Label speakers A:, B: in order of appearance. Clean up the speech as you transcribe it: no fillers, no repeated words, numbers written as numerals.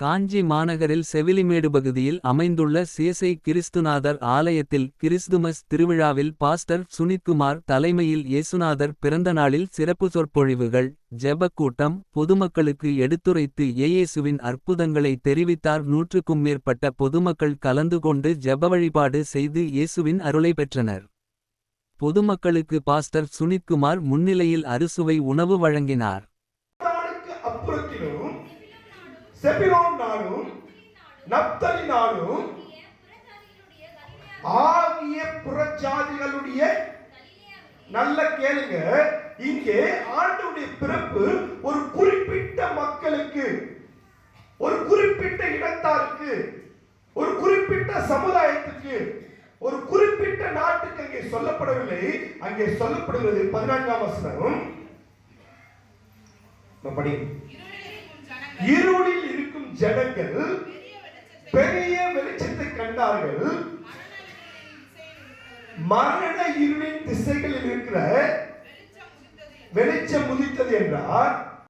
A: காஞ்சி மாநகரில் செவிலிமேடு பகுதியில் அமைந்துள்ள சேசை கிறிஸ்துநாதர் ஆலயத்தில் கிறிஸ்துமஸ் திருவிழாவில் பாஸ்டர் சுனித்குமார் தலைமையில் இயேசுநாதர் பிறந்தநாளில் சிறப்பு சொற்பொழிவுகள், ஜெபக் கூட்டம், பொதுமக்களுக்கு எடுத்துரைத்து இயேசுவின் அற்புதங்களை தெரிவித்தார். 100க்கும் மேற்பட்ட பொதுமக்கள் கலந்து கொண்டு ஜெப வழிபாடு செய்து இயேசுவின் அருளை பெற்றனர். பொதுமக்களுக்கு பாஸ்டர் சுனித்குமார் முன்னிலையில் அறுசுவை உணவு வழங்கினார்.
B: செபிரோன் நாடும் நப்தலி நாடும் ஆகிய புறஜாதிகளுடைய நல்ல கேளுங்க. இங்கே ஆண்டவருடைய பிறப்பு ஒரு குறிப்பிட்ட மக்களுக்கு, ஒரு குறிப்பிட்ட இடத்தாருக்கு, ஒரு குறிப்பிட்ட சமுதாயத்துக்கு, ஒரு குறிப்பிட்ட நாட்டுக்கு அங்கே சொல்லப்படவில்லை. அங்கே சொல்லப்படுகிறது 14ஆம் வசனம். இருளில் இருக்கும் ஜனங்கள் பெரிய வெளிச்சத்தை கண்டார்கள். மரண இருளின் திசைகளில் இருக்கிற வெளிச்சம் உதித்தது என்றார்.